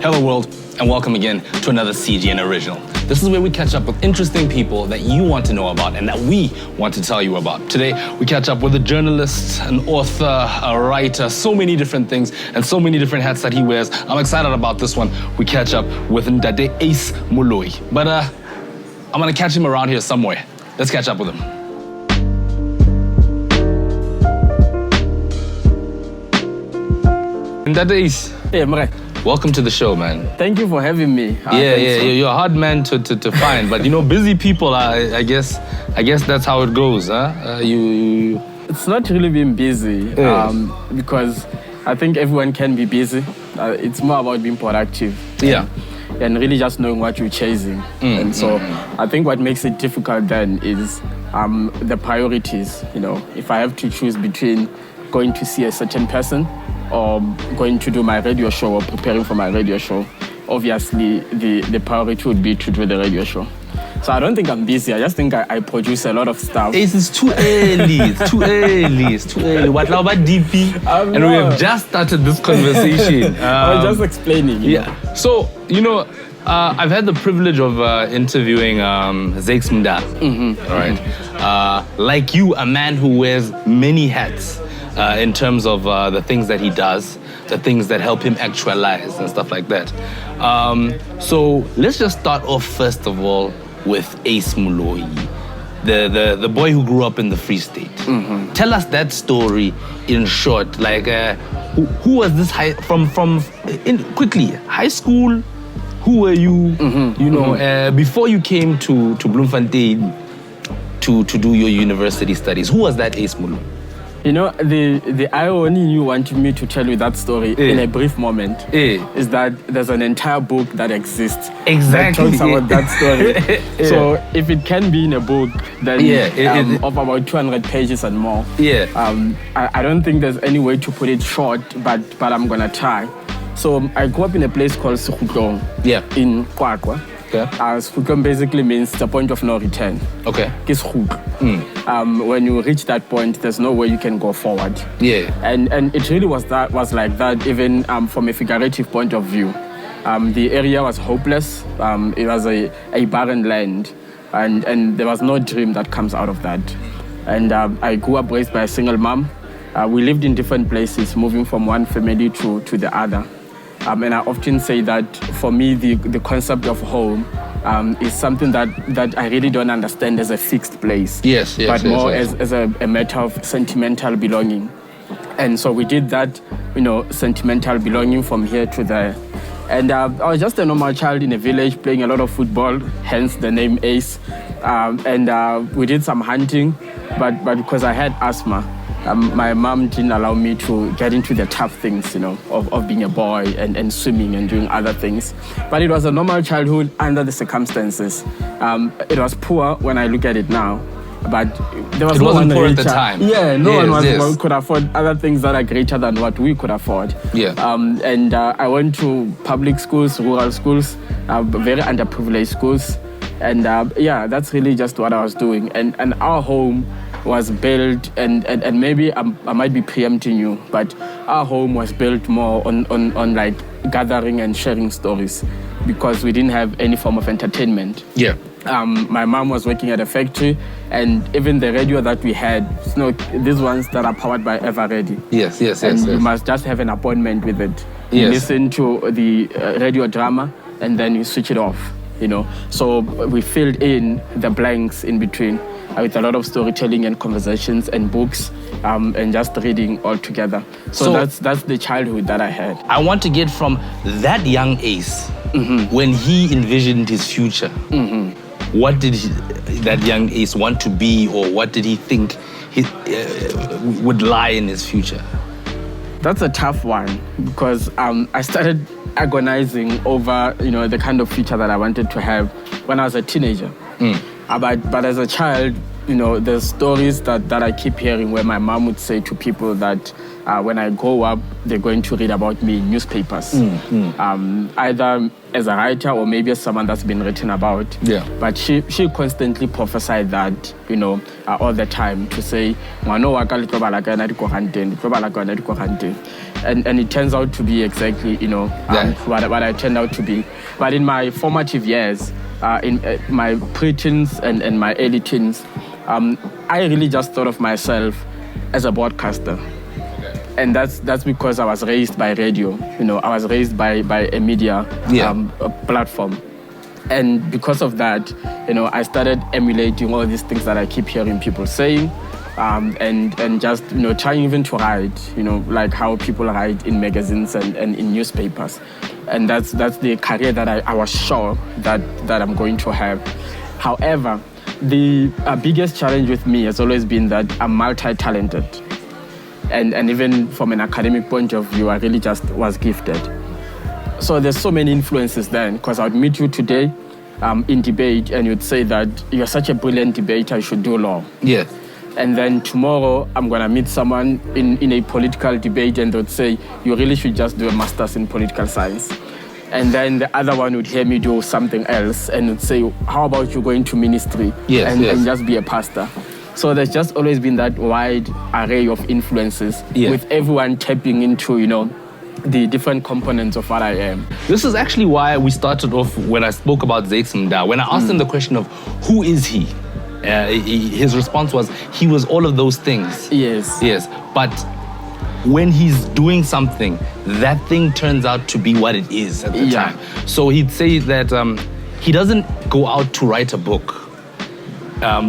Hello world, and welcome again to another CGN original. This is where we catch up with interesting people that you want to know about and that we want to tell you about. Today, we catch up with a journalist, an author, a writer, so many different things and so many different hats that he wears. I'm excited about this one. We catch up with Ndade Ace Moloi. But I'm gonna catch him around here somewhere. Let's catch up with him. Ndade Ace. Hey, Mre. Welcome to the show, man. Thank you for having me. You're a hard man to find, but you know, busy people. I guess that's how it goes, huh? It's not really being busy, because I think everyone can be busy. It's more about being productive. Yeah. And really just knowing what you're chasing. And so I think what makes it difficult then is the priorities. You know, if I have to choose between going to see a certain person or going to do my radio show or preparing for my radio show, obviously the priority would be to do the radio show. So I don't think I'm busy. I just think I produce a lot of stuff. It's too early. It's too early. What about DP? And we have just started this conversation. I was just explaining. Yeah. So, you know, I've had the privilege of interviewing Zakes Mda. All right. Like you, a man who wears many hats. In terms of the things that he does, the things that help him actualize and stuff like that. So let's just start off first of all with Ace Moloi, the boy who grew up in the Free State. Tell us that story in short. Like, who was this quickly, high school? Who were you? You know, before you came to Bloemfontein to do your university studies, who was that Ace Moloi? You know, the irony you wanted me to tell you that story in a brief moment is that there's an entire book that exists that talks about that story. So if it can be in a book, then of about 200 pages and more, I don't think there's any way to put it short, but I'm gonna try. So I grew up in a place called Sekhutlong in Kwakwa. Sekhutlong basically means the point of no return. Okay. When you reach that point, there's no way you can go forward. And it really was like that, even from a figurative point of view. The area was hopeless. It was a barren land, and there was no dream that comes out of that. And I grew up raised by a single mom. We lived in different places, moving from one family to the other. And I often say that for me, the concept of home is something that I really don't understand as a fixed place. But more as a matter of sentimental belonging. And so we did that, you know, sentimental belonging from here to there. And I was just a normal child in a village playing a lot of football, hence the name Ace. And we did some hunting, but because I had asthma, my mom didn't allow me to get into the tough things, you know, of being a boy and swimming and doing other things. But it was a normal childhood under the circumstances. It was poor when I look at it now, but there was it wasn't poor at the time. Yeah, no one could afford other things that are greater than what we could afford. And I went to public schools, rural schools, very underprivileged schools. And that's really just what I was doing. And our home was built, and maybe I might be preempting you, but our home was built more on like gathering and sharing stories because we didn't have any form of entertainment. My mom was working at a factory, and even the radio that we had, you know, these ones that are powered by Everready. You must just have an appointment with it. You listen to the radio drama, and then you switch it off. You know, so we filled in the blanks in between with a lot of storytelling and conversations and books and just reading all together. So that's the childhood that I had. I want to get from that young Ace, when he envisioned his future, what did that young Ace want to be, or what did he think would lie in his future? That's a tough one because I started agonizing over, you know, the kind of future that I wanted to have when I was a teenager. But as a child, there's stories that I keep hearing where my mom would say to people that when I grow up, they're going to read about me in newspapers, either as a writer or maybe as someone that's been written about. Yeah. But she constantly prophesied that, all the time, to say, and it turns out to be exactly, what I turned out to be. But in my formative years, in my pre-teens and my early teens, I really just thought of myself as a broadcaster. And that's because I was raised by radio. I was raised by a media platform. And because of that, I started emulating all these things that I keep hearing people saying, and just, trying even to write, like how people write in magazines and in newspapers. And that's the career that I was sure that I'm going to have. However, the biggest challenge with me has always been that I'm multi-talented. And even from an academic point of view, I really just was gifted. So there's so many influences then, because I would meet you today in debate and you'd say that you're such a brilliant debater, you should do law. Yeah. And then tomorrow I'm going to meet someone in a political debate and they'd say, you really should just do a master's in political science. And then the other one would hear me do something else and would say, how about you go into ministry and just be a pastor? So there's just always been that wide array of influences with everyone tapping into, the different components of what I am. This is actually why we started off when I spoke about Zakes Mda. When I asked him the question of who is he, his response was, he was all of those things. Yes. Yes, but when he's doing something, that thing turns out to be what it is at the time. So he'd say that he doesn't go out to write a book.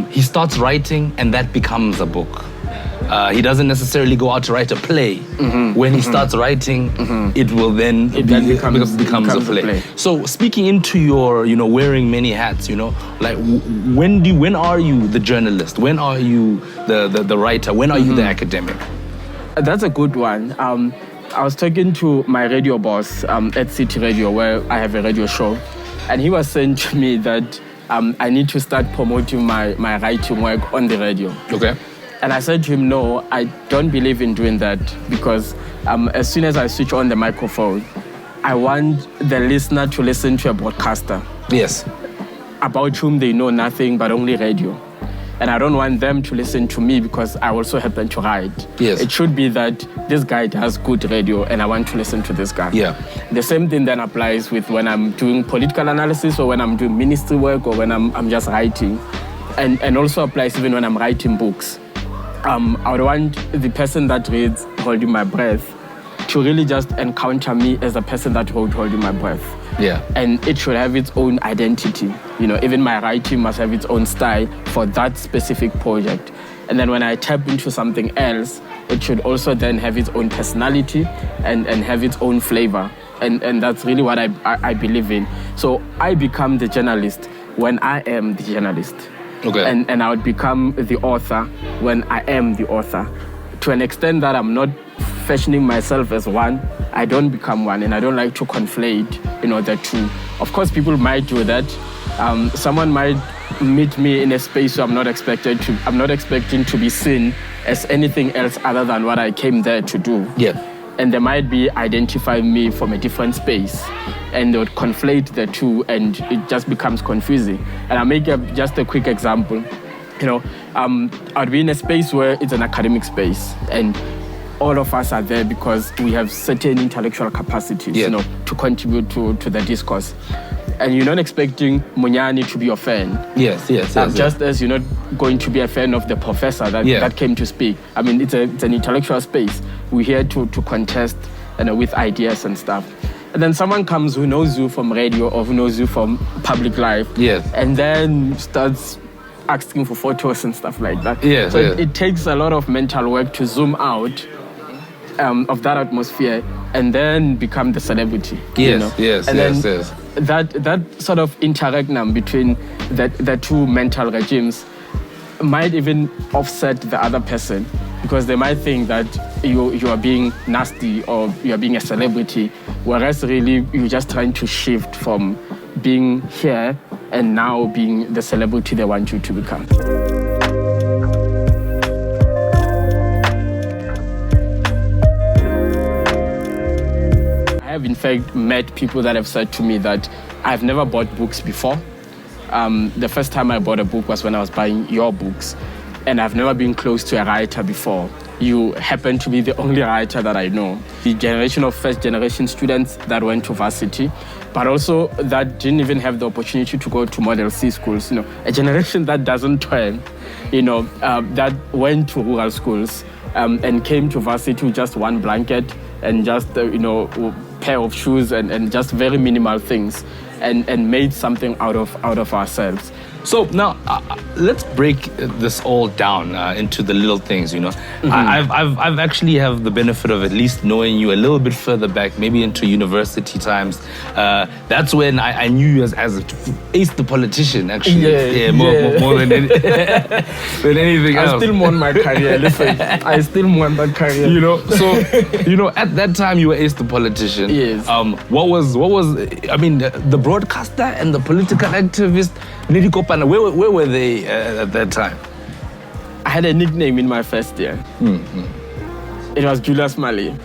He starts writing and that becomes a book. He doesn't necessarily go out to write a play. When he starts writing, it will then becomes a play. So speaking into your, wearing many hats, like when are you the journalist? When are you the writer? When are you the academic? That's a good one. I was talking to my radio boss at City Radio, where I have a radio show, and he was saying to me that I need to start promoting my writing work on the radio. Okay. And I said to him, no, I don't believe in doing that, because as soon as I switch on the microphone, I want the listener to listen to a broadcaster. Yes. About whom they know nothing but only radio. And I don't want them to listen to me because I also happen to write. Yes. It should be that this guy does good radio and I want to listen to this guy. Yeah. The same thing then applies with when I'm doing political analysis or when I'm doing ministry work or when I'm just writing. And also applies even when I'm writing books. I would want the person that reads Holding My Breath to really just encounter me as the person that wrote Holding My Breath. Yeah. And it should have its own identity. Even my writing must have its own style for that specific project. And then when I tap into something else, it should also then have its own personality and have its own flavor. And that's really what I believe in. So I become the journalist when I am the journalist. Okay. And I would become the author when I am the author. To an extent that I'm not fashioning myself as one, I don't become one, and I don't like to conflate, the two. Of course, people might do that. Someone might meet me in a space where I'm not expecting to be seen as anything else other than what I came there to do. Yeah. And they might be identifying me from a different space, and they would conflate the two, and it just becomes confusing. And I'll make just a quick example. I'd be in a space where it's an academic space, and all of us are there because we have certain intellectual capacities, to contribute to the discourse. And you're not expecting Munyani to be your fan. Yes. Just as you're not going to be a fan of the professor that came to speak. I mean, it's an intellectual space. We're here to contest with ideas and stuff. And then someone comes who knows you from radio or who knows you from public life. Yes. And then starts asking for photos and stuff like that. Yes. So it takes a lot of mental work to zoom out of that atmosphere and then become the celebrity. Yes. That sort of interregnum between the two mental regimes might even offset the other person, because they might think that you are being nasty or you are being a celebrity, whereas really you're just trying to shift from being here and now being the celebrity they want you to become. have in fact met people that have said to me that I've never bought books before. The first time I bought a book was when I was buying your books, and I've never been close to a writer before. You happen to be the only writer that I know. The generation of first-generation students that went to varsity, but also that didn't even have the opportunity to go to Model C schools. A generation that doesn't turn, that went to rural schools and came to varsity with just one blanket and just, pair of shoes and just very minimal things, and made something out of ourselves. So now, let's break this all down into the little things. Mm-hmm. I've actually have the benefit of at least knowing you a little bit further back, maybe into university times. That's when I knew you as Ace the politician, actually. More than anything else. I still mourn my career. Listen, I still mourn my career. So at that time you were Ace the politician. Yes. What was the broadcaster and the political activist? Where were they at that time? I had a nickname in my first year. Mm-hmm. It was Julius Mali.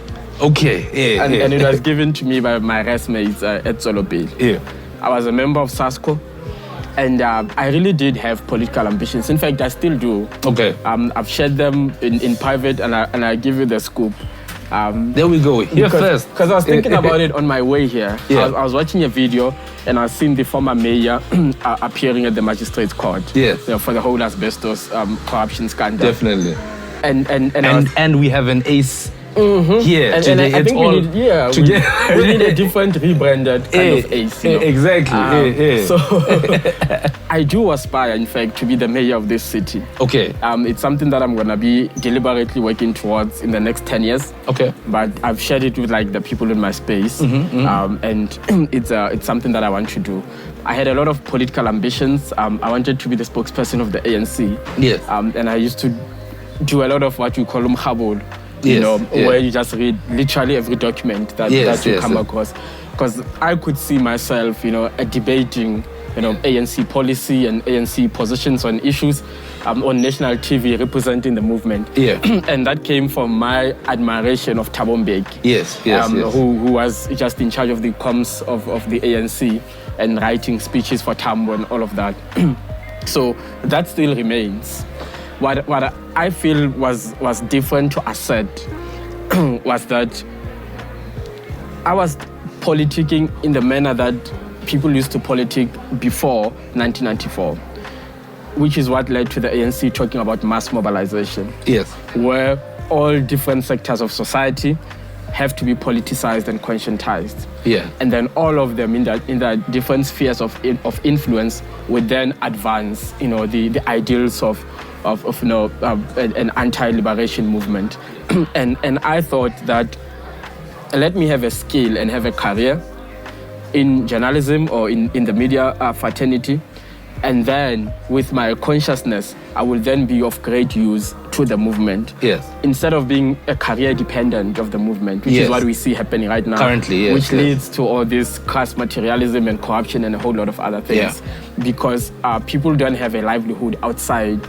Okay, and it was given to me by my classmates at Tholwana. Yeah. I was a member of SASCO, and I really did have political ambitions. In fact, I still do. Okay. I've shared them in private, and I give you the scoop. There we go. Here first. Because I was thinking about it on my way here. Yeah. I was watching a video, and I seen the former mayor appearing at the magistrate's court. Yes. For the whole asbestos corruption scandal. Definitely. And we have an Ace mm-hmm. here and today. I think we need a different rebranded kind of Ace. Exactly. So I do aspire, in fact, to be the mayor of this city. Okay. It's something that I'm gonna be deliberately working towards in the next 10 years. Okay. But I've shared it with the people in my space, and it's something that I want to do. I had a lot of political ambitions. I wanted to be the spokesperson of the ANC. Yes. And I used to do a lot of what we call umhabul. Yes, where you just read literally every document that you come across. Because I could see myself, debating, ANC policy and ANC positions on issues on national TV representing the movement. Yeah. And that came from my admiration of Thabo Mbeki. Yes. Who was just in charge of the comms of the ANC and writing speeches for Tambo and all of that. So that still remains. What I feel was different to Assad was that I was politicking in the manner that people used to politic before 1994, which is what led to the ANC talking about mass mobilization. Yes. Where all different sectors of society have to be politicized and conscientized. Yeah. And then all of them in the different spheres of influence would then advance, the ideals of an anti-liberation movement. and I thought that let me have a skill and have a career in journalism or in the media fraternity, and then with my consciousness, I will then be of great use to the movement. Yes. Instead of being a career dependent of the movement, which is what we see happening right now. Currently, yes. Which leads to all this class materialism and corruption and a whole lot of other things. Yeah. Because people don't have a livelihood outside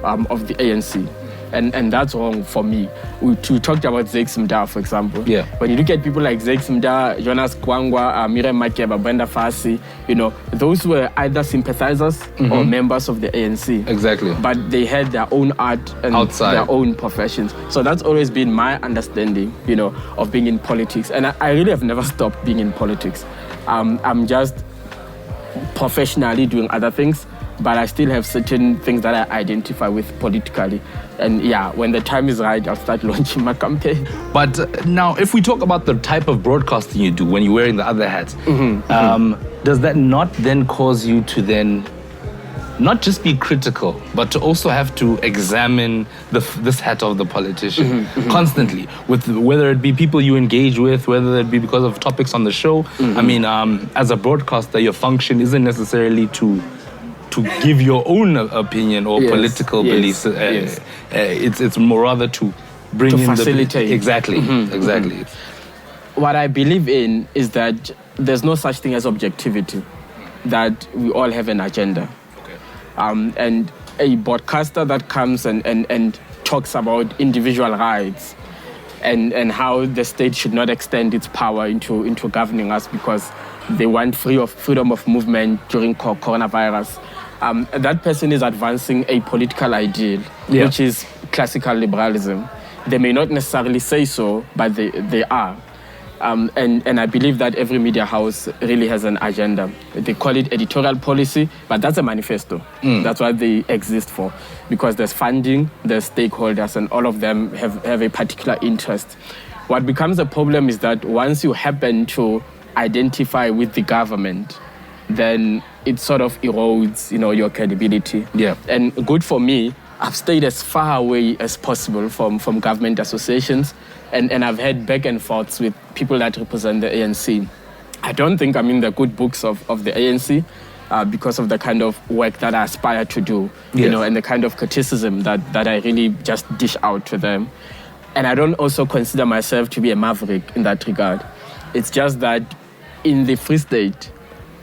of the ANC. And that's wrong for me. We talked about Zakes Mda, for example. Yeah. When you look at people like Zakes Mda, Jonas Kwangwa, Miriam Makeba, Brenda Fassie, those were either sympathizers or members of the ANC. Exactly. But they had their own art and their own professions. So that's always been my understanding, of being in politics. And I really have never stopped being in politics. I'm just professionally doing other things, but I still have certain things that I identify with politically. And when the time is right, I'll start launching my campaign. But now, if we talk about the type of broadcasting you do when you're wearing the other hats, does that not then cause you to then not just be critical, but to also have to examine this hat of the politician constantly, with whether it be people you engage with, whether it be because of topics on the show? I mean, as a broadcaster, your function isn't necessarily to give your own opinion or political beliefs. It's more rather to bring in facilitate. Exactly. What I believe in is that there's no such thing as objectivity, that we all have an agenda. And a broadcaster that comes and talks about individual rights and how the state should not extend its power into governing us because they want freedom of movement during coronavirus. That person is advancing a political ideal, which is classical liberalism. They may not necessarily say so, but they are. And I believe that every media house really has an agenda. They call it editorial policy, but that's a manifesto. That's what they exist for, because there's funding, there's stakeholders, and all of them have a particular interest. What becomes a problem is that once you happen to identify with the government, then it sort of erodes, your credibility. Yeah. And good for me, I've stayed as far away as possible from government associations, and I've had back and forths with people that represent the ANC. I don't think I'm in the good books of the ANC because of the kind of work that I aspire to do, and the kind of criticism that I really just dish out to them. And I don't also consider myself to be a maverick in that regard. It's just that in the Free State,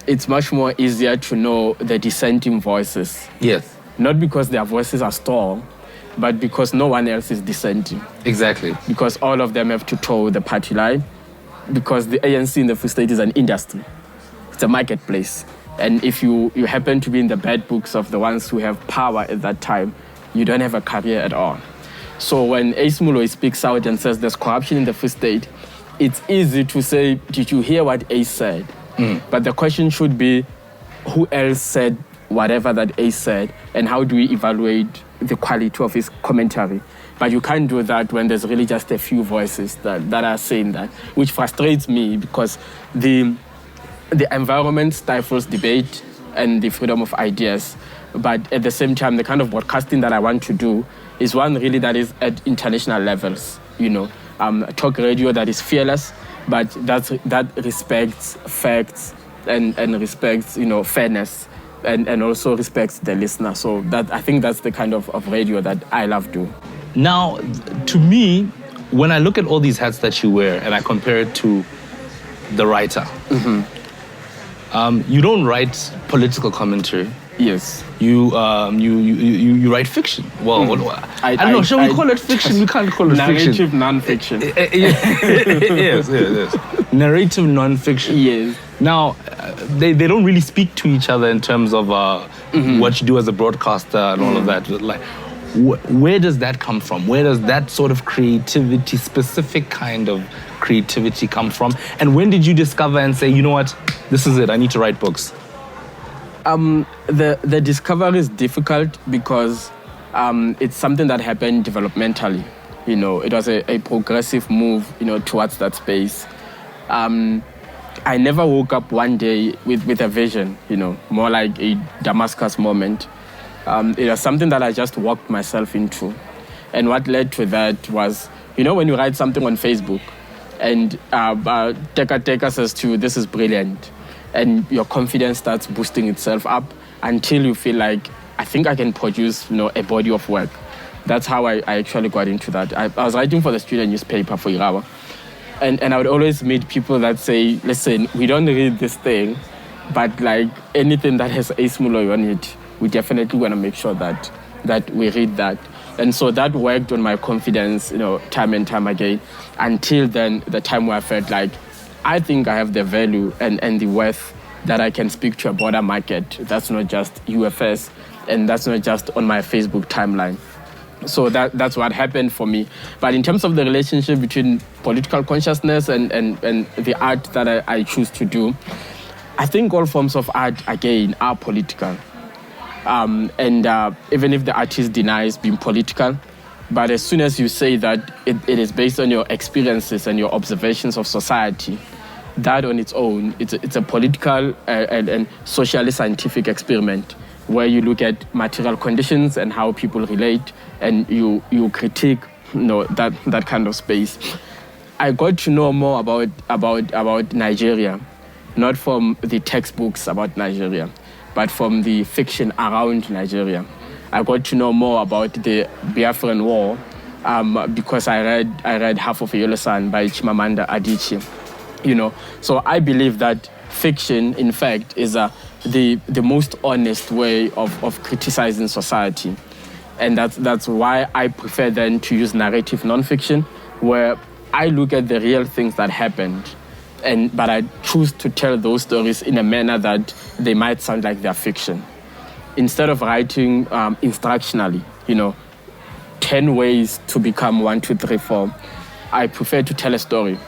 it's much more easier to know the dissenting voices. Yes. Not because their voices are strong, but because no one else is dissenting. Exactly. Because all of them have to toe the party line. Because the ANC in the Free State is an industry. It's a marketplace. And if you happen to be in the bad books of the ones who have power at that time, you don't have a career at all. So when Ace Moloi speaks out and says there's corruption in the Free State, it's easy to say, did you hear what Ace said? But the question should be, who else said whatever that Ace said, and how do we evaluate the quality of his commentary? But you can't do that when there's really just a few voices that are saying that, which frustrates me because the environment stifles debate and the freedom of ideas. But at the same time, the kind of broadcasting that I want to do is one really that is at international levels, talk radio that is fearless, but that respects facts and respects, fairness and also respects the listener. So that I think that's the kind of radio that I love doing. Now, to me, when I look at all these hats that you wear and I compare it to the writer, you don't write political commentary. Yes. You write fiction. Well, I don't know. Shall we call it fiction? We can't call it narrative fiction. Non-fiction. Yes. Narrative non-fiction. Yes. Now, they don't really speak to each other in terms of what you do as a broadcaster and all of that. Like, where does that come from? Where does that sort of creativity, specific kind of creativity, come from? And when did you discover and say, you know what, this is it, I need to write books? The discovery is difficult because it's something that happened developmentally. It was a progressive move, towards that space. I never woke up one day with a vision, more like a Damascus moment. It was something that I just walked myself into. And what led to that was, when you write something on Facebook and Teka says to you, this is brilliant, and your confidence starts boosting itself up until you feel like, I think I can produce, a body of work. That's how I actually got into that. I was writing for the student newspaper for Irawa. And I would always meet people that say, listen, we don't read this thing, but like anything that has Ace Moloi on it, we definitely want to make sure that we read that. And so that worked on my confidence, time and time again, until then, the time where I felt like, I think I have the value and the worth that I can speak to a broader market. That's not just UFS, and that's not just on my Facebook timeline. So that's what happened for me. But in terms of the relationship between political consciousness and the art that I choose to do, I think all forms of art, again, are political. Even if the artist denies being political, but as soon as you say that it is based on your experiences and your observations of society, that on its own, it's a political and socially scientific experiment where you look at material conditions and how people relate, and you critique that kind of space. I got to know more about Nigeria, not from the textbooks about Nigeria, but from the fiction around Nigeria. I got to know more about the Biafran War because I read Half of a Yellow Sun by Chimamanda Adichie. So I believe that fiction, in fact, is the most honest way of criticizing society. And that's why I prefer then to use narrative nonfiction, where I look at the real things that happened, but I choose to tell those stories in a manner that they might sound like they're fiction. Instead of writing instructionally, 10 ways to become 1, 2, 3, 4, I prefer to tell a story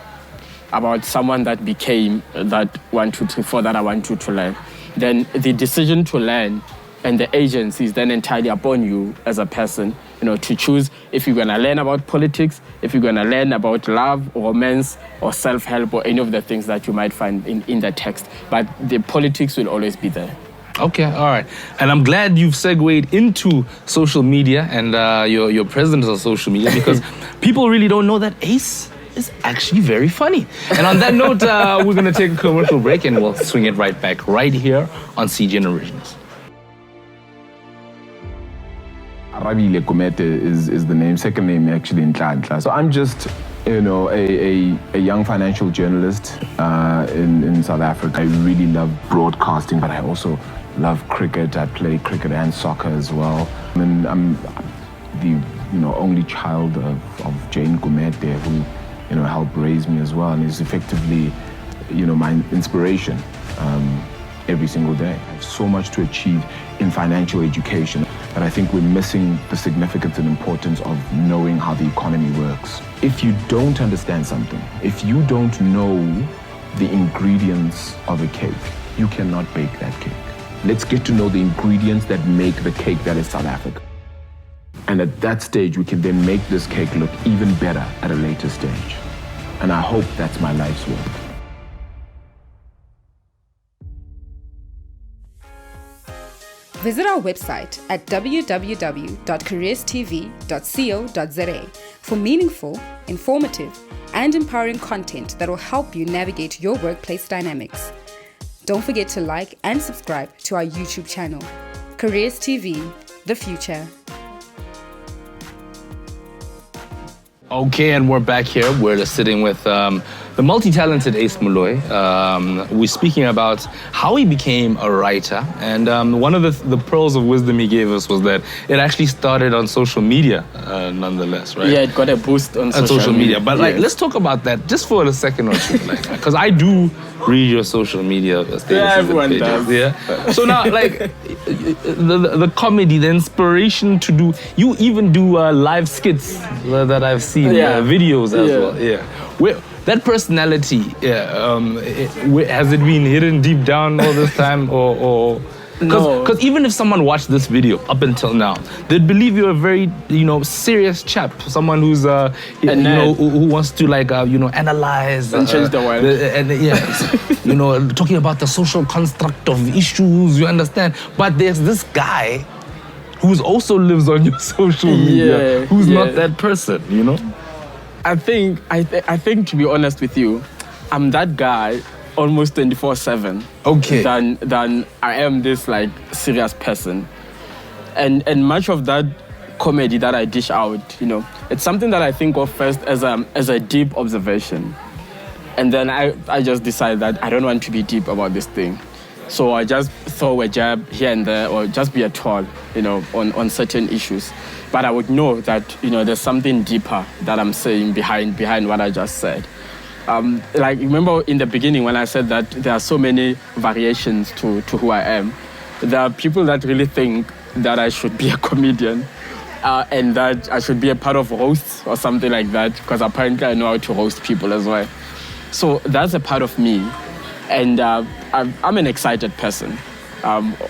about someone that became that 1, 2, 3, 4 that I want you to learn. Then the decision to learn and the agency is then entirely upon you as a person, to choose if you're going to learn about politics, if you're going to learn about love, romance, or self-help, or any of the things that you might find in the text. But the politics will always be there. Okay, all right. And I'm glad you've segued into social media and your presence on social media, because people really don't know that Ace is actually very funny. And on that note, we're going to take a commercial break and we'll swing it right back right here on CGN Originals. Arabile Gumede is the name, second name actually in Nhlanhla. So I'm just, a young financial journalist in South Africa. I really love broadcasting, but I also love cricket. I play cricket and soccer as well. And I'm the only child of Jane Gumede, who helped raise me as well, and is effectively my inspiration every single day. I have so much to achieve in financial education, but I think we're missing the significance and importance of knowing how the economy works. If you don't understand something, if you don't know the ingredients of a cake, you cannot bake that cake. Let's get to know the ingredients that make the cake that is South Africa. And at that stage, we can then make this cake look even better at a later stage. And I hope that's my life's work. Visit our website at www.careerstv.co.za for meaningful, informative, and empowering content that will help you navigate your workplace dynamics. Don't forget to like and subscribe to our YouTube channel. Careers TV, the future. Okay, and we're back here. We're sitting with the multi-talented Ace Moloi. We're speaking about how he became a writer. And one of the pearls of wisdom he gave us was that it actually started on social media, nonetheless, right? Yeah, it got a boost on social media. But let's talk about that just for a second or two, because I do read your social media statuses. Yeah, everyone does. Yeah. So now, the comedy, the inspiration to do, you even do live skits that I've seen, videos as well. Yeah. That personality, has it been hidden deep down all this time, or? No. Because even if someone watched this video up until now, they'd believe you're a very, serious chap, someone who's, who wants to analyze and change the world, talking about the social construct of issues. You understand? But there's this guy who also lives on your social media, who's not that person, I think, to be honest with you, I'm that guy almost 24/7. Okay. Than I am this serious person, and much of that comedy that I dish out, it's something that I think of first as a deep observation, and then I just decide that I don't want to be deep about this thing, so I just throw a jab here and there, or just be a troll, on certain issues. But I would know that there's something deeper that I'm saying behind what I just said. Remember in the beginning when I said that there are so many variations to who I am. There are people that really think that I should be a comedian and that I should be a part of roasts or something like that, because apparently I know how to roast people as well. So that's a part of me, and I'm an excited person.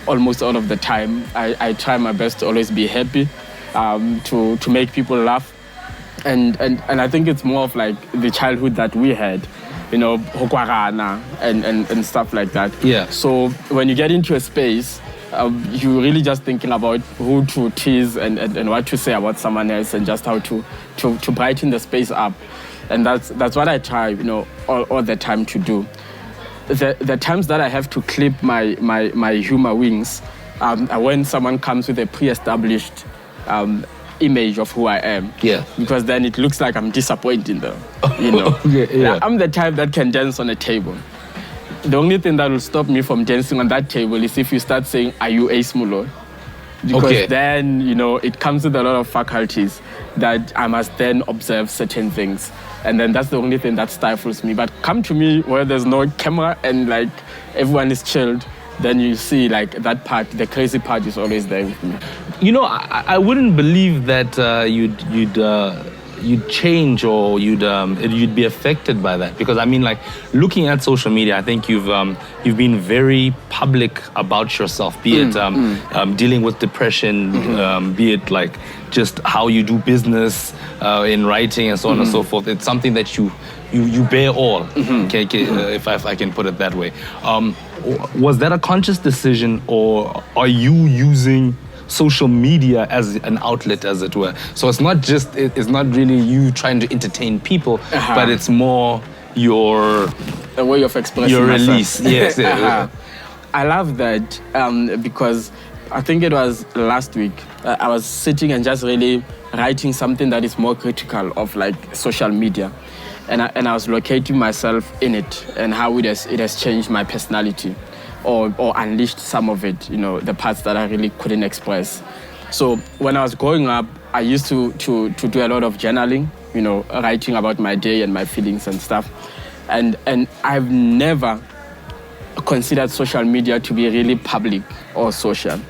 Almost all of the time, I try my best to always be happy, to make people laugh. And I think it's more of the childhood that we had, hokwarana and stuff like that. Yeah. So when you get into a space, you're really just thinking about who to tease and what to say about someone else, and just how to brighten the space up. And that's what I try, all the time to do. The times that I have to clip my humor wings are when someone comes with a pre-established image of who I am. Yeah. Because then it looks like I'm disappointing them. Yeah. I'm the type that can dance on a table. The only thing that will stop me from dancing on that table is if you start saying, "Are you Ace Moloi?" Because then, it comes with a lot of faculties that I must then observe certain things. And then that's the only thing that stifles me. But come to me where there's no camera and like everyone is chilled, then you see like that part, the crazy part is always there with me. You know, I wouldn't believe that you'd change or you'd be affected by that, because I mean, like, looking at social media, I think you've been very public about yourself, be it dealing with depression, be it like just how you do business in writing and so on and so forth. It's something that you bear all, okay, if I can put it that way. Was that a conscious decision, or are you using social media as an outlet, as it were? So it's not really you trying to entertain people, but it's more a way of expressing your myself. Release. Yes. I love that because I think it was last week. I was sitting and just really writing something that is more critical of like social media, and I was locating myself in it and how it has changed my personality. Or unleashed some of it, you know, the parts that I really couldn't express. So when I was growing up, I used to do a lot of journaling, you know, writing about my day and my feelings and stuff. And I've never considered social media to be really public or social.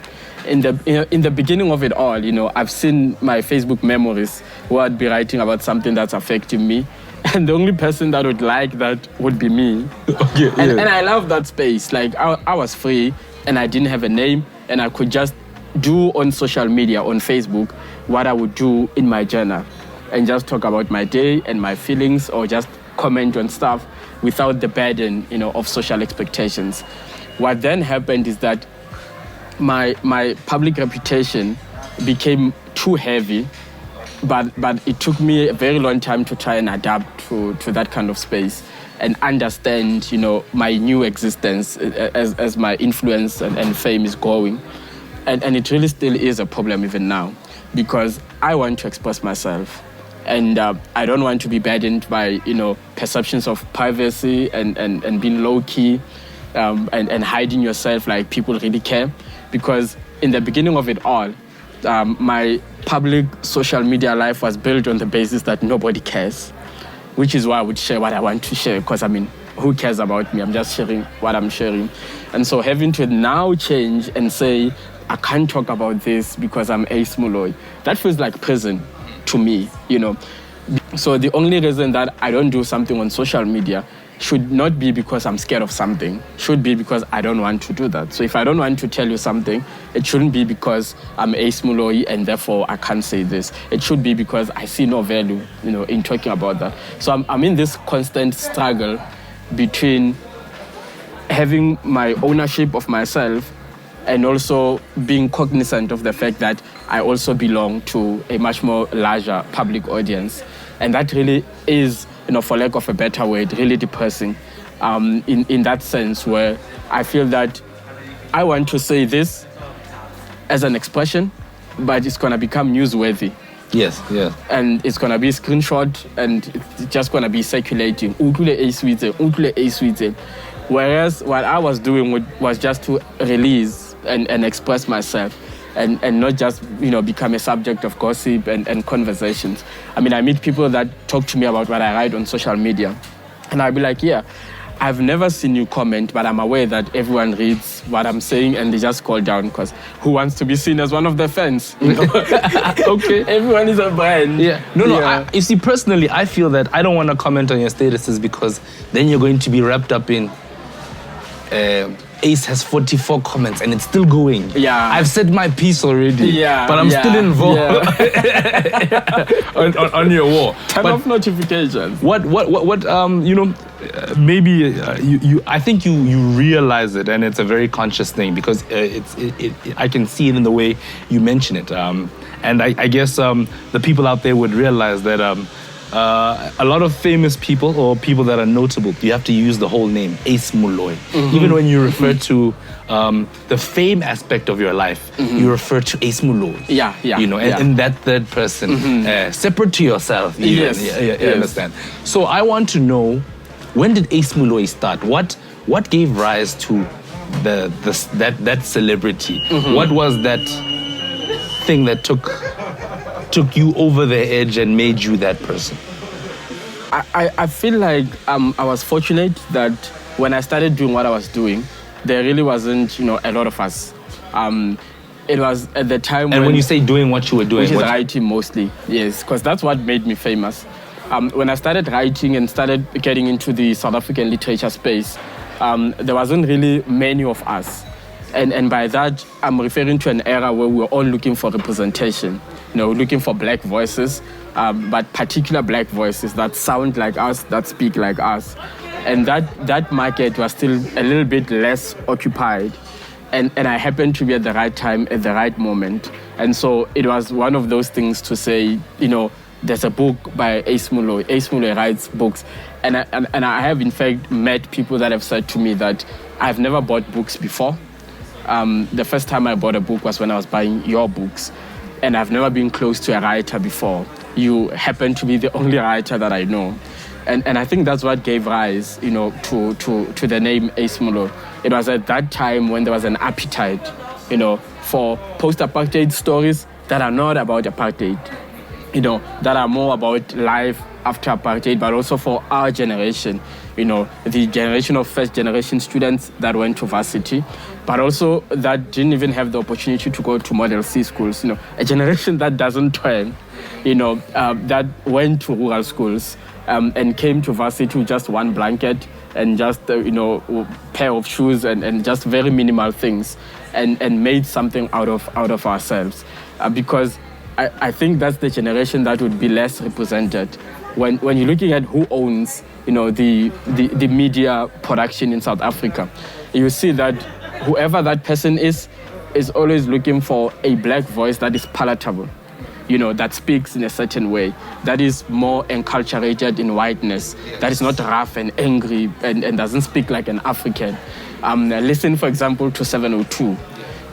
In the beginning of it all, you know, I've seen my Facebook memories where I'd be writing about something that's affecting me. And the only person that would like that would be me. Okay, and I love that space. Like, I was free and I didn't have a name, and I could just do on social media, on Facebook, what I would do in my journal and just talk about my day and my feelings, or just comment on stuff without the burden, you know, of social expectations. What then happened is that my public reputation became too heavy. But it took me a very long time to try and adapt to that kind of space and understand, you know, my new existence as my influence and fame is growing. And it really still is a problem even now, because I want to express myself. And I don't want to be burdened by, you know, perceptions of privacy and being low-key and hiding yourself like people really care. Because in the beginning of it all, my public social media life was built on the basis that nobody cares, which is why I would share what I want to share, because, I mean, who cares about me? I'm just sharing what I'm sharing. And so having to now change and say, I can't talk about this because I'm Ace Moloi, that feels like prison to me, you know. So the only reason that I don't do something on social media should not be because I'm scared of something, should be because I don't want to do that. So if I don't want to tell you something, it shouldn't be because I'm Ace Moloi and therefore I can't say this. It should be because I see no value, you know, in talking about that. So I'm in this constant struggle between having my ownership of myself and also being cognizant of the fact that I also belong to a much more larger public audience. And that really is, you know, for lack of a better word, really depressing in that sense, where I feel that I want to say this as an expression, but it's going to become newsworthy. Yes, yeah. And it's going to be screenshot and it's just going to be circulating. Whereas what I was doing was just to release and express myself. And not just, you know, become a subject of gossip and conversations. I mean, I meet people that talk to me about what I write on social media. And I'll be like, yeah, I've never seen you comment, but I'm aware that everyone reads what I'm saying and they just scroll down, because who wants to be seen as one of their fans? You know? Okay. Everyone is a brand. Yeah. No. You see, personally, I feel that I don't want to comment on your statuses, because then you're going to be wrapped up in... Ace has 44 comments and it's still going. Yeah. I've said my piece already. Yeah. But I'm still involved on your wall. Turn off notifications. What you know, maybe you I think you realize it, and it's a very conscious thing, because I can see it in the way you mention it. And I guess the people out there would realize that a lot of famous people or people that are notable, you have to use the whole name, Ace Moloi. Even when you refer to the fame aspect of your life, you refer to Ace Moloi. Yeah. You know, and that third person, separate to yourself. Yes. You understand. So I want to know, when did Ace Moloi start? What gave rise to that celebrity? What was that thing that took you over the edge and made you that person? I feel like I was fortunate that when I started doing what I was doing, there really wasn't, a lot of us. It was at the time when you say doing what you were doing, which is writing mostly, yes, because that's what made me famous. When I started writing and started getting into the South African literature space, there wasn't really many of us. And by that, I'm referring to an era where we were all looking for representation, looking for black voices, but particular black voices that sound like us, that speak like us. And that market was still a little bit less occupied. And I happened to be at the right time, at the right moment. And so it was one of those things to say, there's a book by Ace Moloi. Ace Moloi writes books. And I have, in fact, met people that have said to me that I've never bought books before. The first time I bought a book was when I was buying your books. And I've never been close to a writer before. You happen to be the only writer that I know. And I think that's what gave rise, to the name Ace Moloi. It was at that time when there was an appetite, for post-apartheid stories that are not about apartheid, that are more about life after apartheid, but also for our generation, the generation of first-generation students that went to varsity, but also that didn't even have the opportunity to go to Model C schools, a generation that doesn't turn, that went to rural schools and came to varsity with just one blanket and just, pair of shoes and just very minimal things and made something out of ourselves. Because I think that's the generation that would be less represented. When you're looking at who owns, the media production in South Africa, you see that whoever that person is always looking for a black voice that is palatable, that speaks in a certain way, that is more enculturated in whiteness, that is not rough and angry and doesn't speak like an African. Listen, for example, to 702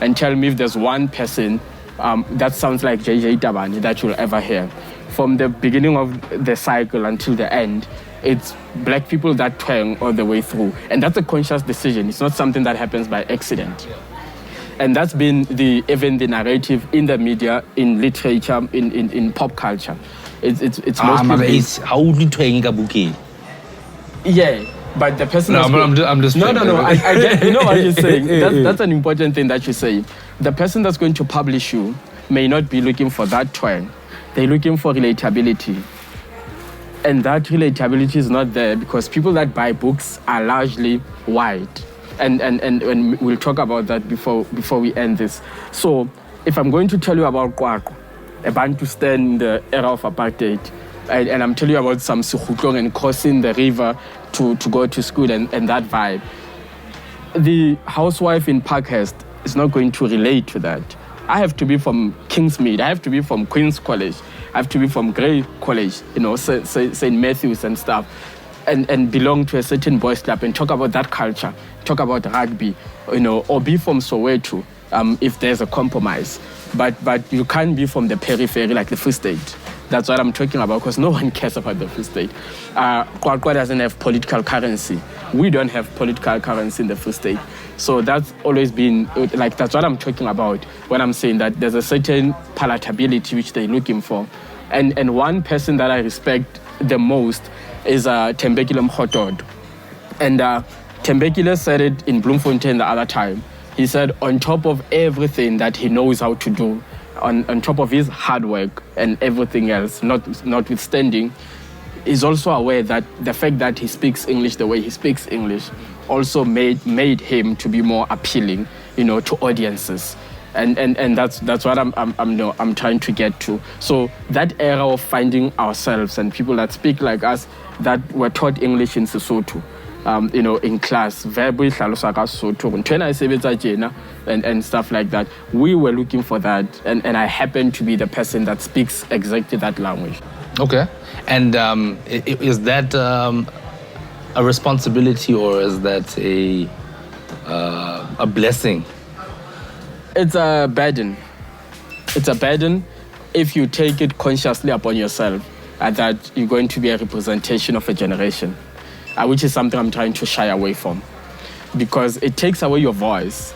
and tell me if there's one person that sounds like JJ Tabane that you'll ever hear. From the beginning of the cycle until the end, it's black people that twang all the way through. And that's a conscious decision. It's not something that happens by accident. And that's been even the narrative in the media, in literature, in pop culture. It's mostly... How would you twang a bouquet? Yeah, but the person... I'm just... No, I get... You know what you're saying? That's an important thing that you say. The person that's going to publish you may not be looking for that twang. They're looking for relatability. And that relatability is not there because people that buy books are largely white. And we'll talk about that before we end this. So if I'm going to tell you about Kwaku, a Bantustan in the era of apartheid, and I'm telling you about some Sekhutlong and crossing the river to go to school and that vibe, the housewife in Parkhurst is not going to relate to that. I have to be from Kingsmead, I have to be from Queen's College, I have to be from Grey College, St. Matthews and stuff, and belong to a certain boys club and talk about that culture, talk about rugby, or be from Soweto if there's a compromise. But you can't be from the periphery like the Free State. That's what I'm talking about because no one cares about the Free State. Kwakwa doesn't have political currency. We don't have political currency in the Free State. So that's always been, that's what I'm talking about when I'm saying that there's a certain palatability which they're looking for. And one person that I respect the most is Thembekile Mkhotod. And Thembekile said it in Bloemfontein the other time. He said on top of everything that he knows how to do, on top of his hard work and everything else, notwithstanding, is also aware that the fact that he speaks English the way he speaks English also made him to be more appealing, to audiences. And that's what I'm trying to get to. So that era of finding ourselves and people that speak like us, that were taught English in Sesotho, in class, verbally and stuff like that. We were looking for that, and I happen to be the person that speaks exactly that language. Okay. And is that a responsibility or is that a blessing? It's a burden. It's a burden if you take it consciously upon yourself that you're going to be a representation of a generation, which is something I'm trying to shy away from because it takes away your voice.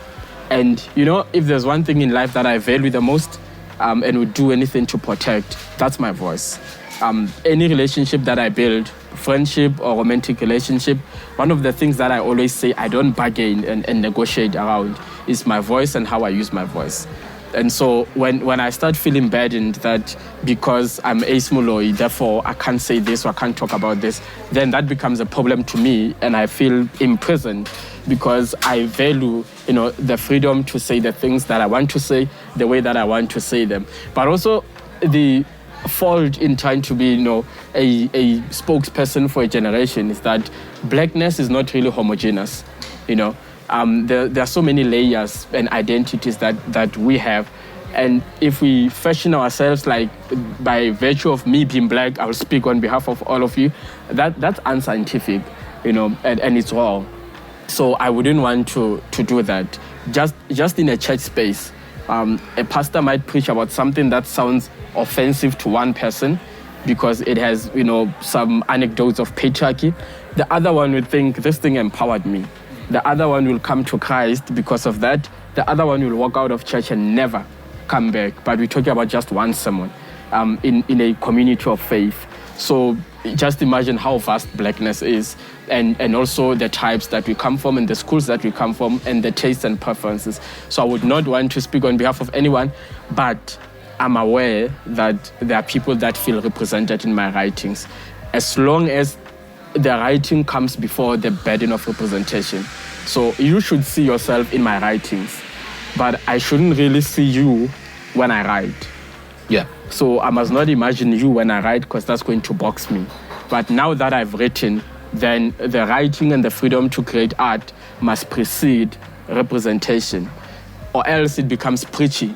And, if there's one thing in life that I value the most and would do anything to protect, that's my voice. Any relationship that I build friendship or romantic relationship, one of the things that I always say I don't bargain and negotiate around is my voice and how I use my voice. And so when I start feeling burdened that because I'm Ace Moloi, therefore I can't say this or I can't talk about this, then that becomes a problem to me, and I feel imprisoned because I value, the freedom to say the things that I want to say, the way that I want to say them. But also the fault in trying to be, a spokesperson for a generation is that blackness is not really homogeneous, There are so many layers and identities that we have. And if we fashion ourselves like by virtue of me being black, I will speak on behalf of all of you, that's unscientific, and it's wrong. So I wouldn't want to do that. Just in a church space, a pastor might preach about something that sounds offensive to one person because it has, some anecdotes of patriarchy. The other one would think, this thing empowered me. The other one will come to Christ because of that. The other one will walk out of church and never come back. But we're talking about just one sermon in a community of faith. So just imagine how vast blackness is, and also the tribes that we come from and the schools that we come from and the tastes and preferences. So I would not want to speak on behalf of anyone, but I'm aware that there are people that feel represented in my writings. As long as the writing comes before the burden of representation. So you should see yourself in my writings, but I shouldn't really see you when I write. Yeah. So I must not imagine you when I write because that's going to box me. But now that I've written, then the writing and the freedom to create art must precede representation, or else it becomes preachy.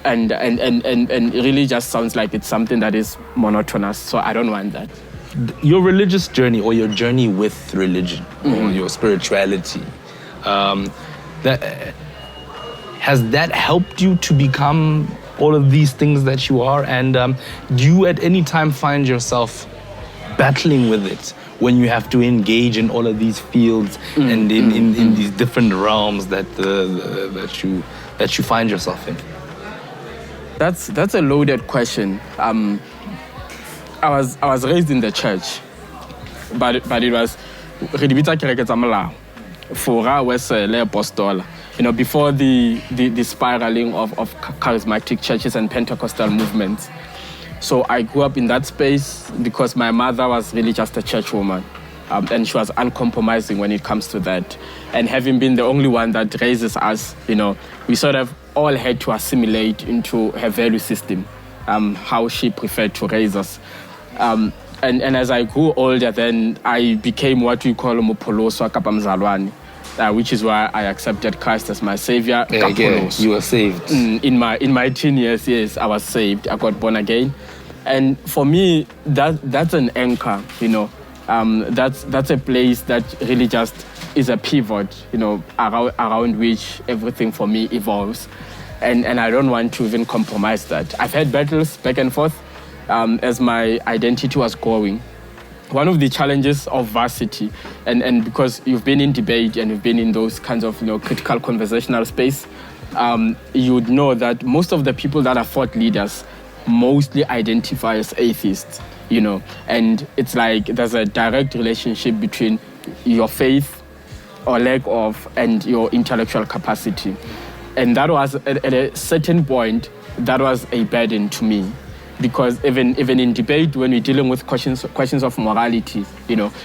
And it really just sounds like it's something that is monotonous. So I don't want that. Your religious journey, or your journey with religion, or your spirituality, has that helped you to become all of these things that you are? And do you at any time find yourself battling with it when you have to engage in all of these fields and in these different realms that you find yourself in? That's a loaded question. I was raised in the church, but it was Redibita Kereke tsa Molao. Fora was le apostola. Before the spiraling of charismatic churches and Pentecostal movements. So I grew up in that space because my mother was really just a church woman. And she was uncompromising when it comes to that. And having been the only one that raises us, we sort of all had to assimilate into her value system, how she preferred to raise us. And as I grew older, then I became what we call Mupoloswa kapa Mzalwane, which is why I accepted Christ as my savior. Again, you were saved. In my teen years, yes, I was saved. I got born again. And for me, that's an anchor, That's a place that really just is a pivot, around which everything for me evolves. And I don't want to even compromise that. I've had battles back and forth as my identity was growing. One of the challenges of varsity, and because you've been in debate and you've been in those kinds of critical conversational space, you would know that most of the people that are thought leaders mostly identify as atheists, and it's like there's a direct relationship between your faith or lack of and your intellectual capacity. And that was, at a certain point, that was a burden to me. Because even in debate, when we're dealing with questions of morality,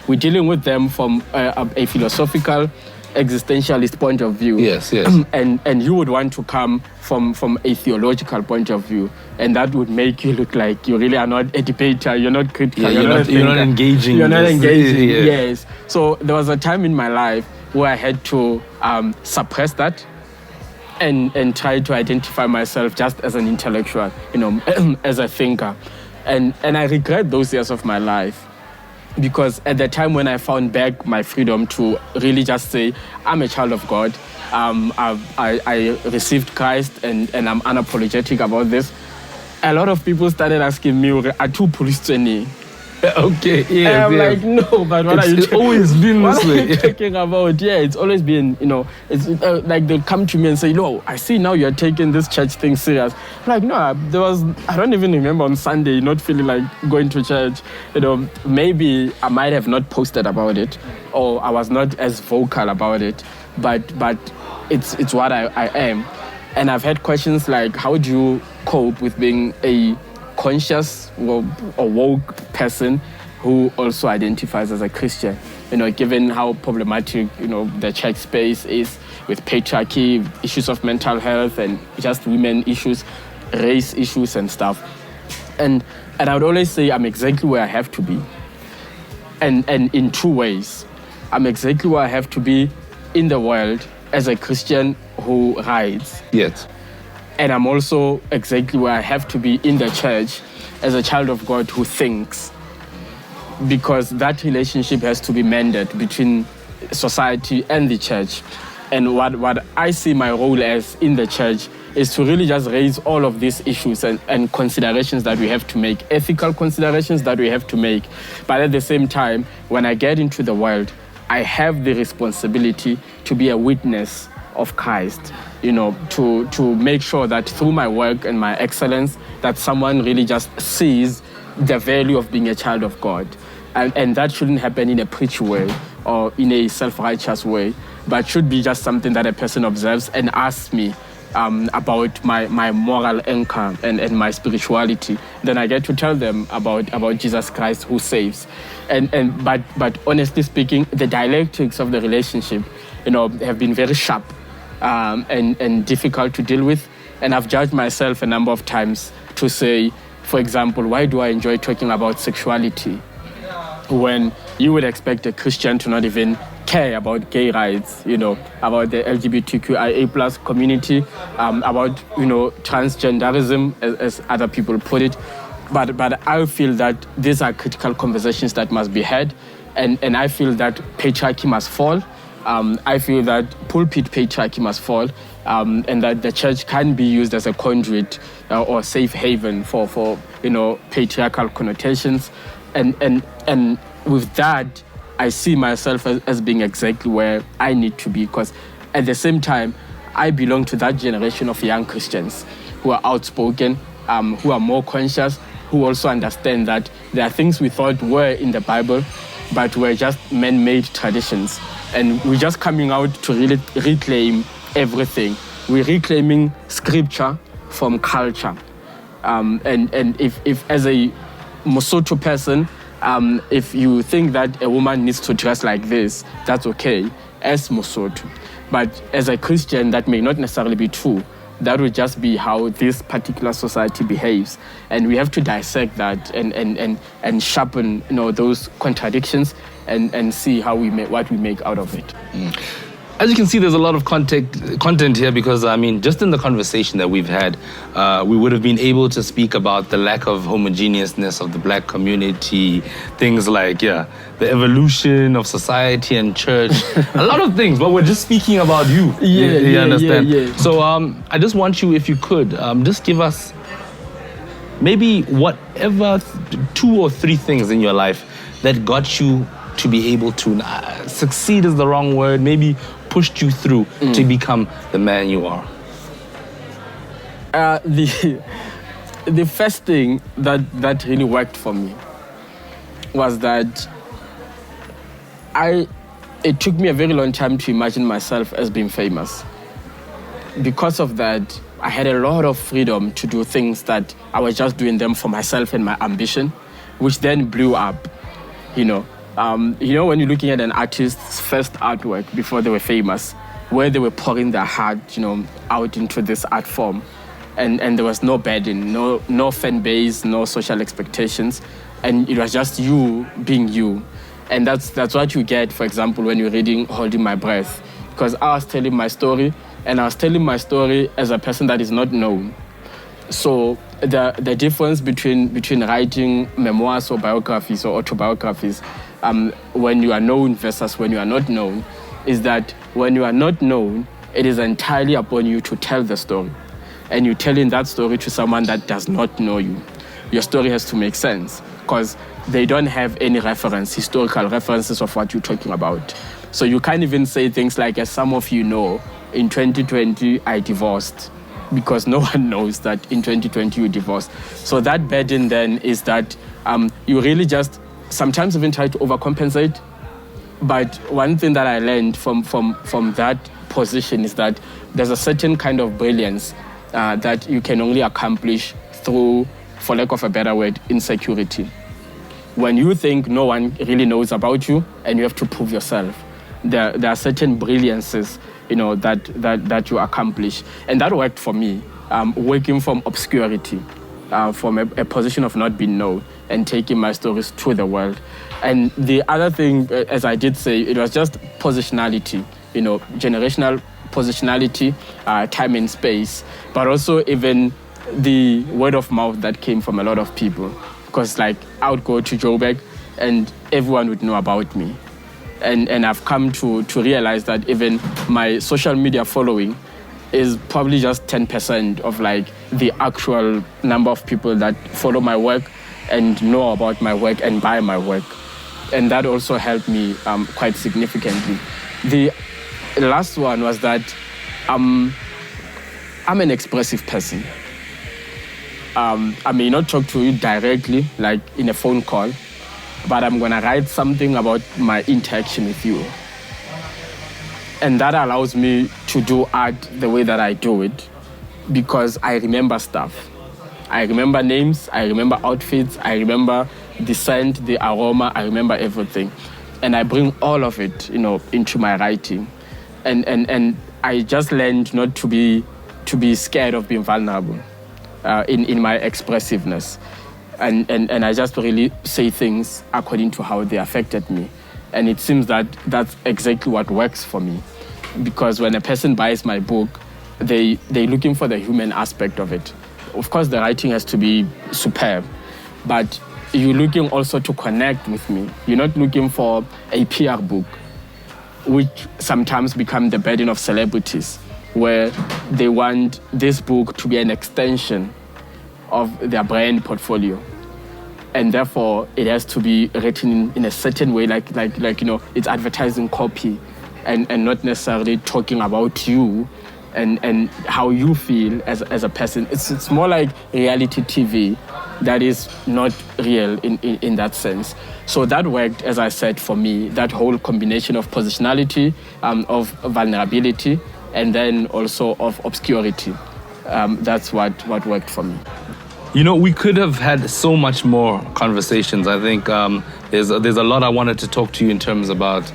we're dealing with them from a philosophical, existentialist point of view. Yes. And you would want to come from a theological point of view, and that would make you look like you really are not a debater. You're not critical. You're not engaging. You're not engaging. Yeah. Yes. So there was a time in my life where I had to suppress that. And try to identify myself just as an intellectual, as a thinker. And I regret those years of my life because at the time when I found back my freedom to really just say, I'm a child of God, I received Christ and I'm unapologetic about this, a lot of people started asking me, are two police training? Okay, yeah. I'm like, no, but what are you It's always been this way. What are you talking about? Yeah, it's always been, it's like they'll come to me and say, no, I see now you're taking this church thing serious. I'm like, no, I don't even remember on Sunday not feeling like going to church. Maybe I might have not posted about it, or I was not as vocal about it, but it's what I am. And I've had questions like, how do you cope with being a conscious or woke person who also identifies as a Christian? Given how problematic, the church space is with patriarchy, issues of mental health, and just women issues, race issues and stuff. And I would always say I'm exactly where I have to be. And in two ways. I'm exactly where I have to be in the world as a Christian who writes. Yes. And I'm also exactly where I have to be in the church as a child of God who thinks. Because that relationship has to be mended between society and the church. And what I see my role as in the church is to really just raise all of these issues and considerations that we have to make, ethical considerations that we have to make. But at the same time, when I get into the world, I have the responsibility to be a witness of Christ, to make sure that through my work and my excellence, that someone really just sees the value of being a child of God. And that shouldn't happen in a preachy way or in a self-righteous way, but should be just something that a person observes and asks me about my moral anchor and my spirituality. Then I get to tell them about Jesus Christ who saves. But honestly speaking, the dialectics of the relationship, have been very sharp and difficult to deal with. And I've judged myself a number of times to say, for example, why do I enjoy talking about sexuality when you would expect a Christian to not even care about gay rights, about the LGBTQIA+ community, about, transgenderism, as other people put it. But I feel that these are critical conversations that must be had, and I feel that patriarchy must fall. I feel that pulpit patriarchy must fall, and that the church can be used as a conduit or safe haven for patriarchal connotations. And with that, I see myself as being exactly where I need to be, because at the same time, I belong to that generation of young Christians who are outspoken, who are more conscious, who also understand that there are things we thought were in the Bible, but were just man-made traditions. And we're just coming out to really reclaim everything. We're reclaiming scripture from culture. And if as a Mosotho person, if you think that a woman needs to dress like this, that's okay, as Mosotho. But as a Christian, that may not necessarily be true. That would just be how this particular society behaves. And we have to dissect that and sharpen those contradictions and see how what we make out of it. As you can see, there's a lot of content here because, just in the conversation that we've had, we would have been able to speak about the lack of homogeneousness of the black community, things like, the evolution of society and church, a lot of things, but we're just speaking about you. You understand? Yeah. So I just want you, if you could, just give us maybe whatever 2 or 3 things in your life that got you to be able to, succeed is the wrong word, maybe pushed you through to become the man you are. The first thing that really worked for me was that it took me a very long time to imagine myself as being famous. Because of that, I had a lot of freedom to do things that I was just doing them for myself and my ambition, which then blew up, when you're looking at an artist's first artwork before they were famous, where they were pouring their heart, out into this art form, and there was no burden, no fan base, no social expectations, and it was just you being you. And that's what you get, for example, when you're reading Holding My Breath, because I was telling my story, and I was telling my story as a person that is not known. So the difference between writing memoirs or biographies or autobiographies, when you are known versus when you are not known, is that when you are not known, it is entirely upon you to tell the story. And you're telling that story to someone that does not know you. Your story has to make sense, because they don't have any historical references of what you're talking about. So you can't even say things like, as some of you know, in 2020, I divorced, because no one knows that in 2020 you divorced. So that burden then is that you really just sometimes even try to overcompensate. But one thing that I learned from that position is that there's a certain kind of brilliance that you can only accomplish through, for lack of a better word, insecurity. When you think no one really knows about you and you have to prove yourself, there are certain brilliances, that you accomplish. And that worked for me, working from obscurity, from a position of not being known, and taking my stories to the world. And the other thing, as I did say, it was just positionality, generational positionality, time and space, but also even the word of mouth that came from a lot of people. Because I would go to Joburg and everyone would know about me. And I've come to realize that even my social media following is probably just 10% of the actual number of people that follow my work and know about my work and buy my work. And that also helped me quite significantly. The last one was that I'm an expressive person. I may not talk to you directly, like in a phone call, but I'm gonna write something about my interaction with you. And that allows me to do art the way that I do it, because I remember stuff. I remember names, I remember outfits, I remember the scent, the aroma, I remember everything. And I bring all of it, into my writing. And I just learned not to be scared of being vulnerable in my expressiveness. And I just really say things according to how they affected me. And it seems that that's exactly what works for me. Because when a person buys my book, they're looking for the human aspect of it. Of course, the writing has to be superb, but you're looking also to connect with me. You're not looking for a PR book, which sometimes become the burden of celebrities, where they want this book to be an extension of their brand portfolio. And therefore, it has to be written in a certain way, like it's advertising copy, and not necessarily talking about you and how you feel as a person. It's more like reality TV that is not real in that sense. So that worked, as I said, for me, that whole combination of positionality, of vulnerability, and then also of obscurity. That's what worked for me. We could have had so much more conversations. I think there's a lot I wanted to talk to you in terms about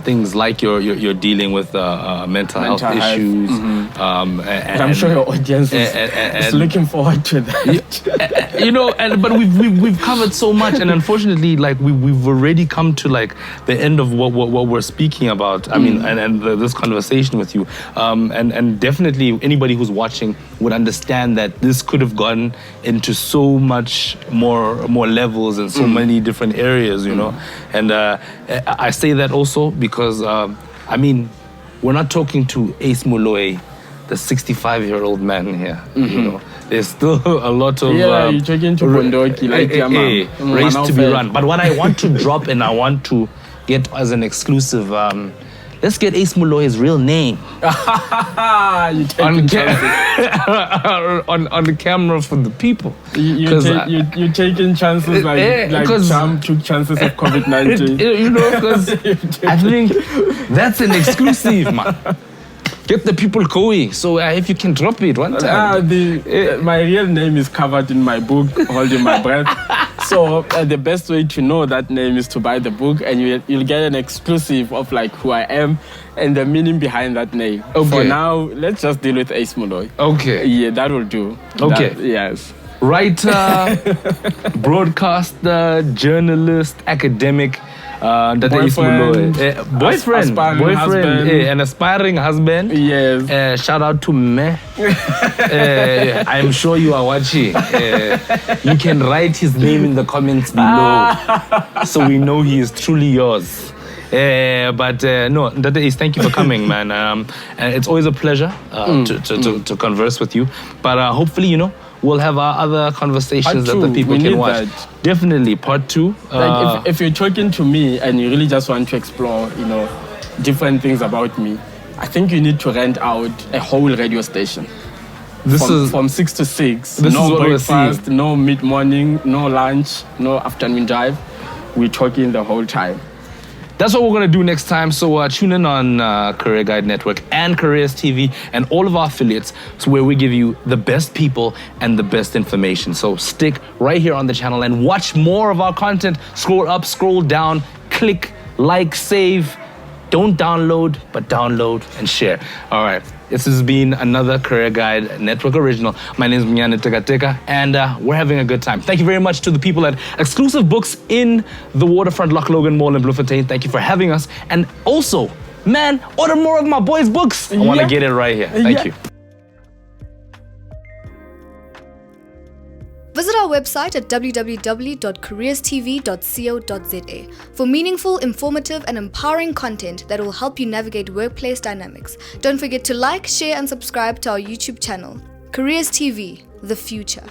things like you're dealing with mental health issues. Mm-hmm. And I'm sure your audience is looking forward to that. But we've covered so much, and unfortunately, we've already come to the end of what we're speaking about. I mean, and this conversation with you, and definitely anybody who's watching would understand that this could have gone into so much more levels and so many different areas, And I say that also because, we're not talking to Ace Moloi, the 65-year-old man here, There's still a lot of you're talking to Bondoki, race to be run. But what I want to drop and I want to get as an exclusive, let's get Ace Moloi's real name on the camera for the people. You're taking chances like Trump took chances of COVID-19. Because I think that's an exclusive, man. Get the people going. So if you can drop it one time. My real name is covered in my book, Holding My Breath. So the best way to know that name is to buy the book, and you'll get an exclusive of who I am and the meaning behind that name. Okay. For now, let's just deal with Ace Moloi. Okay. Yeah, that will do. Okay. Yes. Writer, broadcaster, journalist, academic. Boyfriend, an aspiring husband. Yes. Shout out to me. I'm sure you are watching. You can write his name in the comments below, so we know he is truly yours. But Ndate Ace, thank you for coming, man. It's always a pleasure to converse with you. But hopefully, we'll have our other conversations that Part the two, people we can need watch. that. Definitely, part 2. Like if you're talking to me and you really just want to explore, different things about me, I think you need to rent out a whole radio station. From 6 to 6. This no is what we're breakfast, seeing. no mid-morning, no lunch, no afternoon drive. We're talking the whole time. That's what we're going to do next time. So tune in on Career Guide Network and Careers TV and all of our affiliates, where we give you the best people and the best information. So stick right here on the channel and watch more of our content. Scroll up, scroll down, click, like, save. Don't download, but download and share. All right. This has been another Career Guide Network original. My name is Mnyane Tekateka, and we're having a good time. Thank you very much to the people at Exclusive Books in the Waterfront Loch Logan Mall in Bloemfontein. Thank you for having us. And also, man, order more of my boys' books. I want to get it right here. Thank you. Visit our website at www.careerstv.co.za for meaningful, informative, and empowering content that will help you navigate workplace dynamics. Don't forget to like, share, and subscribe to our YouTube channel. Careers TV, the future.